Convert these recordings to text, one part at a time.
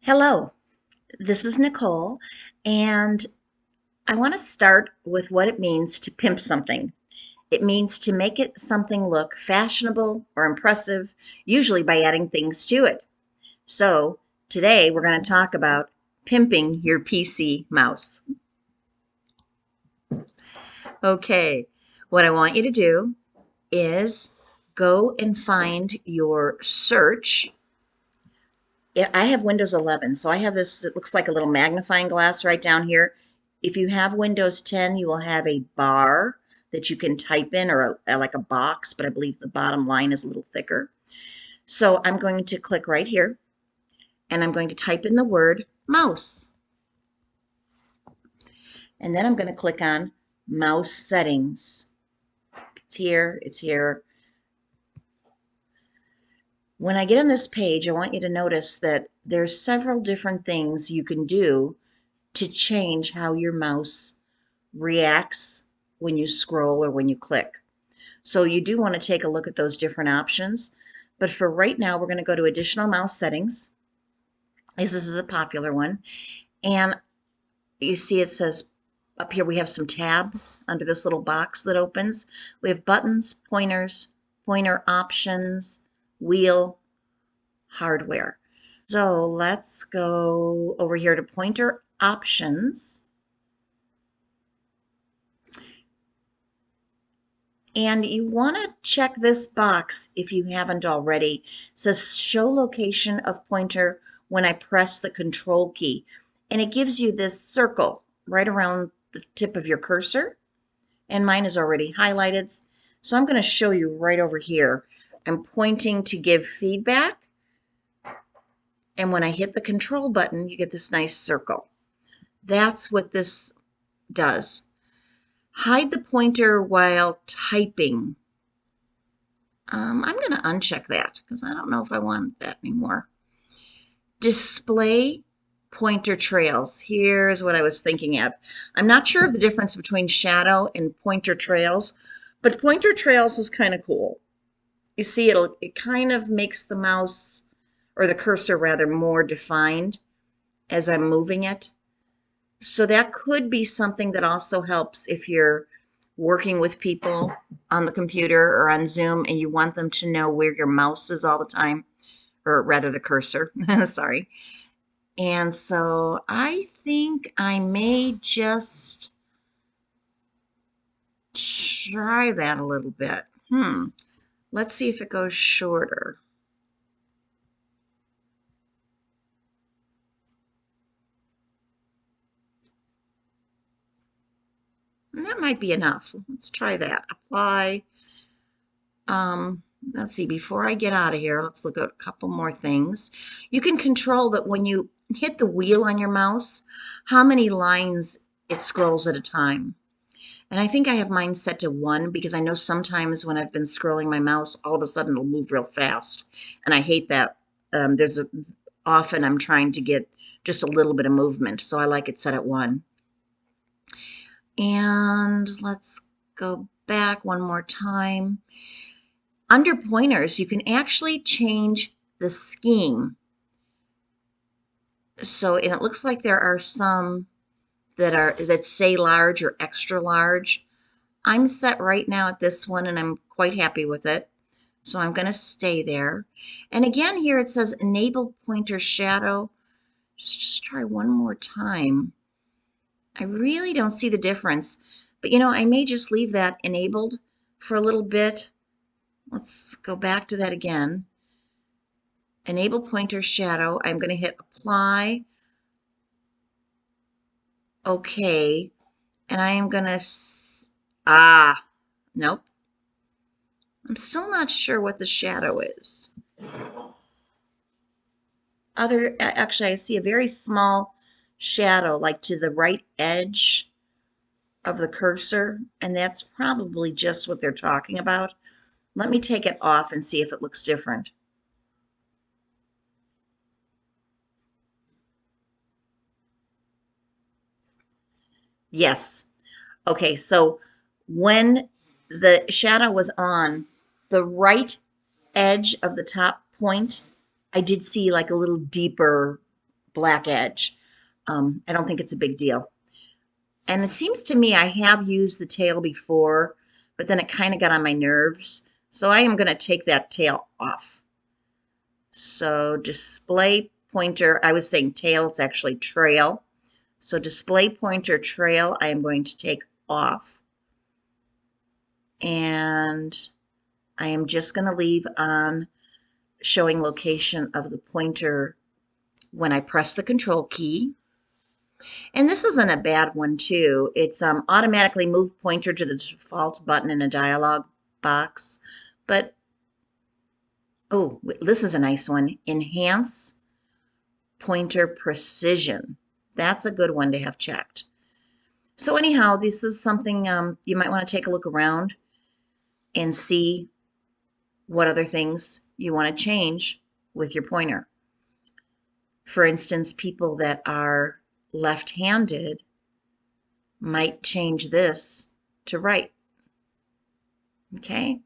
Hello, this is Nicole, and I want to start with what it means to pimp something. It means to make it something look fashionable or impressive, usually by adding things to it. So today we're going to talk about pimping your PC mouse. Okay, what I want you to do is go and find your search. I have Windows 11, so I have this, it looks like a little magnifying glass right down here. If you have Windows 10, you will have a bar that you can type in, or like a box, but I believe the bottom line is a little thicker. So I'm going to click right here, and I'm going to type in the word mouse. And then I'm going to click on mouse settings. It's here, it's here. When I get on this page, I want you to notice that there's several different things you can do to change how your mouse reacts when you scroll or when you click. So you do want to take a look at those different options. But for right now, we're going to go to additional mouse settings, as this is a popular one. And you see it says up here we have some tabs under this little box that opens. We have buttons, pointers, pointer options, wheel, hardware. So let's go over here to pointer options. And you want to check this box if you haven't already. It says show location of pointer when I press the control key. And it gives you this circle right around the tip of your cursor. And mine is already highlighted. So I'm going to show you right over here. I'm pointing to give feedback. And when I hit the control button, you get this nice circle. That's what this does. Hide the pointer while typing. I'm going to uncheck that because I don't know if I want that anymore. Display pointer trails. Here's what I was thinking of. I'm not sure of the difference between shadow and pointer trails, but pointer trails is kind of cool. You see, it kind of makes the mouse, or the cursor rather, more defined as I'm moving it. So that could be something that also helps if you're working with people on the computer or on Zoom and you want them to know where your mouse is all the time, or rather the cursor, sorry. And so I think I may just try that a little bit. Let's see if it goes shorter. And that might be enough. Let's try that. Apply. Let's see, before I get out of here, let's look at a couple more things. You can control that when you hit the wheel on your mouse, how many lines it scrolls at a time. And I think I have mine set to 1 because I know sometimes when I've been scrolling my mouse, all of a sudden it'll move real fast. And I hate that. Often I'm trying to get just a little bit of movement, so I like it set at 1. And let's go back one more time. Under pointers, you can actually change the scheme. So, and it looks like there are some that say large or extra large. I'm set right now at this one and I'm quite happy with it. So I'm going to stay there. And again, here it says enable pointer shadow. Just try one more time. I really don't see the difference, but I may just leave that enabled for a little bit. Let's go back to that again. Enable pointer shadow. I'm going to hit apply. Okay. And I am going to, nope. I'm still not sure what the shadow is. Actually, I see a very small shadow, like to the right edge of the cursor, and that's probably just what they're talking about. Let me take it off and see if it looks different. Yes. Okay, so when the shadow was on, the right edge of the top point, I did see like a little deeper black edge. I don't think it's a big deal. And it seems to me I have used the tail before, but then it kind of got on my nerves. So I am going to take that tail off. So display pointer, I was saying tail, it's actually trail. So display pointer trail, I am going to take off. And I am just going to leave on showing location of the pointer when I press the control key. And this isn't a bad one too. It's automatically move pointer to the default button in a dialog box. But, oh, this is a nice one. Enhance pointer precision. That's a good one to have checked. So anyhow, this is something you might want to take a look around and see what other things you want to change with your pointer. For instance, people that are left-handed might change this to right. Okay?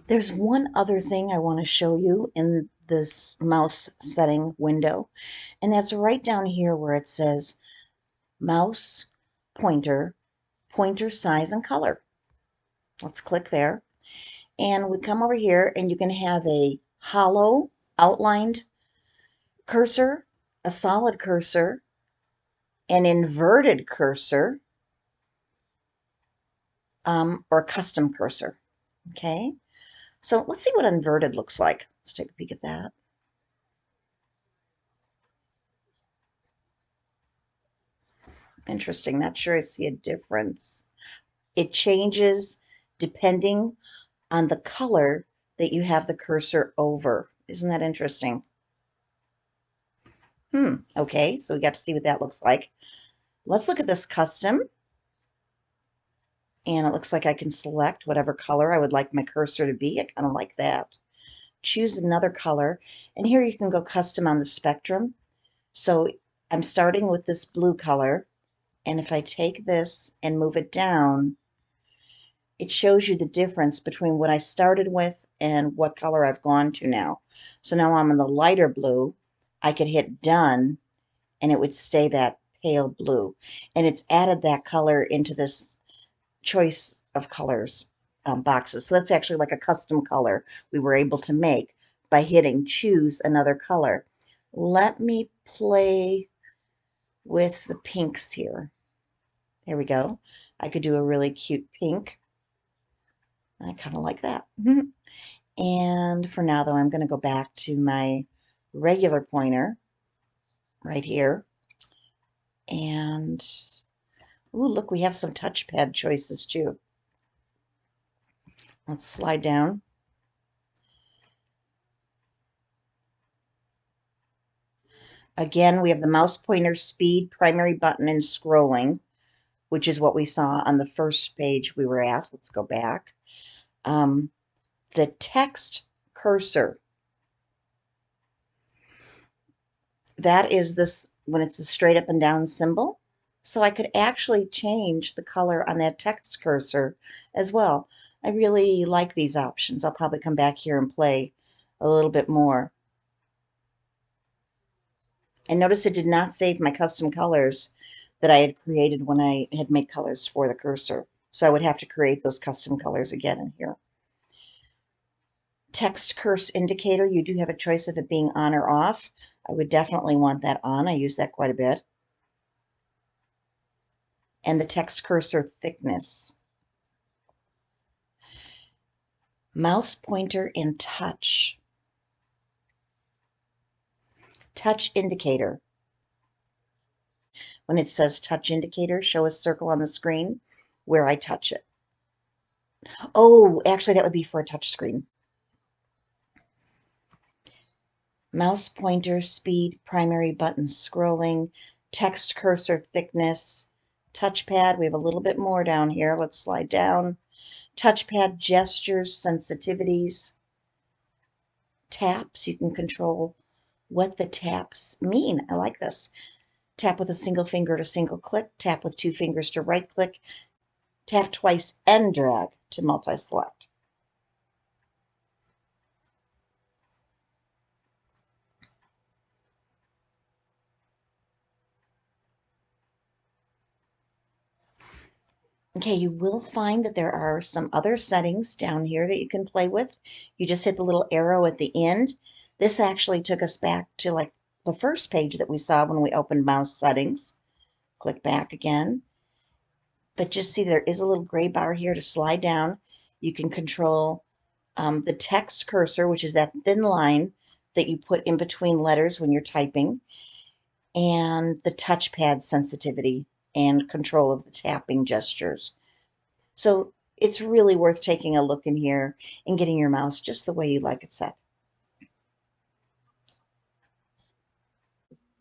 There's one other thing I want to show you in this mouse setting window, and that's right down here where it says mouse pointer, pointer size and color. Let's click there. And we come over here and you can have a hollow outlined cursor, a solid cursor, an inverted cursor, or a custom cursor. Okay, so let's see what inverted looks like. Let's take a peek at that. Interesting, not sure I see a difference. It changes depending on the color that you have the cursor over. Isn't that interesting? Okay, so we got to see what that looks like. Let's look at this custom. And it looks like I can select whatever color I would like my cursor to be. I kind of like that. Choose another color. And here you can go custom on the spectrum. So I'm starting with this blue color. And if I take this and move it down, it shows you the difference between what I started with and what color I've gone to now. So now I'm in the lighter blue. I could hit done and it would stay that pale blue. And it's added that color into this choice of colors boxes. So that's actually like a custom color we were able to make by hitting choose another color. Let me play with the pinks here. There we go. I could do a really cute pink. I kind of like that. And for now, though, I'm going to go back to my regular pointer right here. And, ooh, look, we have some touchpad choices too. Let's slide down. Again, we have the mouse pointer speed, primary button, and scrolling, which is what we saw on the first page we were at. Let's go back. The text cursor. That is this when it's a straight up and down symbol. So I could actually change the color on that text cursor as well. I really like these options. I'll probably come back here and play a little bit more. And notice it did not save my custom colors that I had created when I had made colors for the cursor. So I would have to create those custom colors again in here. Text curse indicator, you do have a choice of it being on or off. I would definitely want that on. I use that quite a bit. And the text cursor thickness. Mouse pointer and touch. Touch indicator. When it says touch indicator, show a circle on the screen where I touch it. Oh, actually, that would be for a touch screen. Mouse pointer speed, primary button scrolling, text cursor thickness, touchpad. We have a little bit more down here. Let's slide down. Touchpad gestures, sensitivities, taps. You can control what the taps mean. I like this. Tap with a single finger to single click, tap with two fingers to right click, tap twice and drag to multi-select. Okay, you will find that there are some other settings down here that you can play with. You just hit the little arrow at the end. This actually took us back to like the first page that we saw when we opened mouse settings. Click back again. But just see there is a little gray bar here to slide down. You can control the text cursor, which is that thin line that you put in between letters when you're typing, and the touchpad sensitivity and control of the tapping gestures. So it's really worth taking a look in here and getting your mouse just the way you like it set.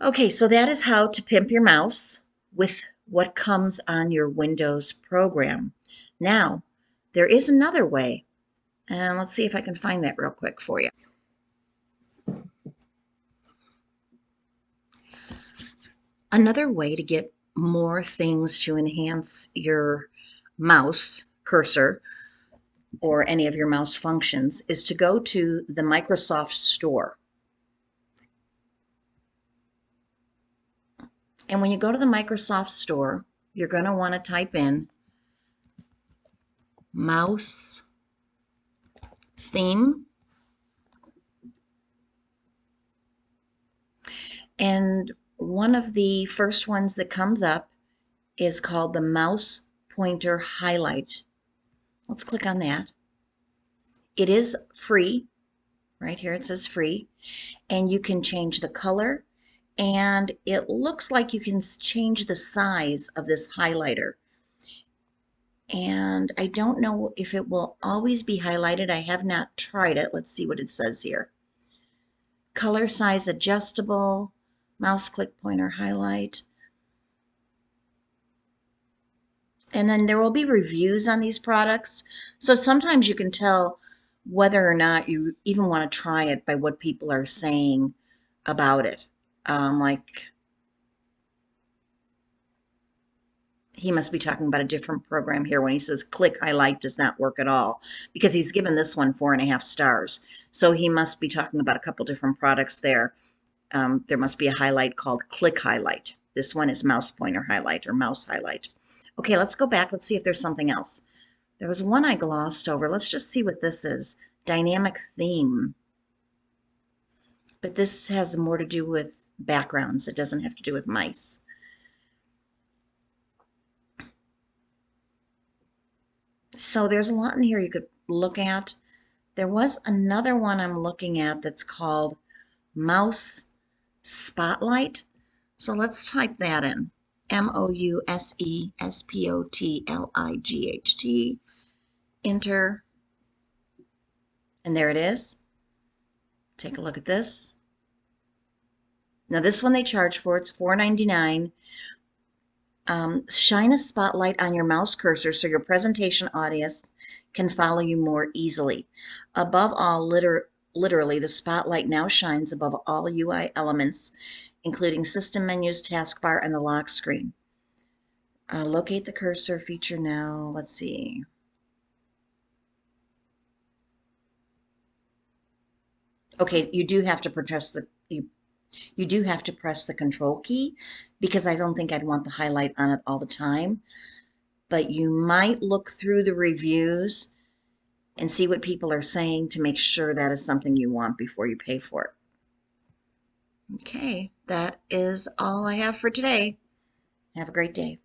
Okay, so that is how to pimp your mouse with what comes on your Windows program. Now, there is another way, and let's see if I can find that real quick for you. Another way to get more things to enhance your mouse cursor or any of your mouse functions is to go to the Microsoft Store. And when you go to the Microsoft Store, you're going to want to type in mouse theme. And one of the first ones that comes up is called the mouse pointer highlight. Let's click on that. It is free. Right here it says free. And you can change the color. And it looks like you can change the size of this highlighter. And I don't know if it will always be highlighted. I have not tried it. Let's see what it says here. Color size adjustable, mouse click pointer highlight. And then there will be reviews on these products. So sometimes you can tell whether or not you even want to try it by what people are saying about it. Like he must be talking about a different program here when he says click highlight does not work at all, because he's given this one 4.5 stars. So he must be talking about a couple different products there. There must be a highlight called click highlight. This one is mouse pointer highlight or mouse highlight. Okay, let's go back. Let's see if there's something else. There was one I glossed over. Let's just see what this is. Dynamic theme. But this has more to do with backgrounds. It doesn't have to do with mice. So there's a lot in here you could look at. There was another one I'm looking at that's called Mouse Spotlight. So let's type that in. MOUSESPOTLIGHT. Enter. And there it is. Take a look at this. Now this one they charge for. It's $4.99. Shine a spotlight on your mouse cursor so your presentation audience can follow you more easily. Above all, literally, the spotlight now shines above all UI elements, including system menus, taskbar, and the lock screen. Locate the cursor feature now. Let's see. Okay, you do have to press the you do have to press the control key, because I don't think I'd want the highlight on it all the time. But you might look through the reviews and see what people are saying to make sure that is something you want before you pay for it. Okay, that is all I have for today. Have a great day.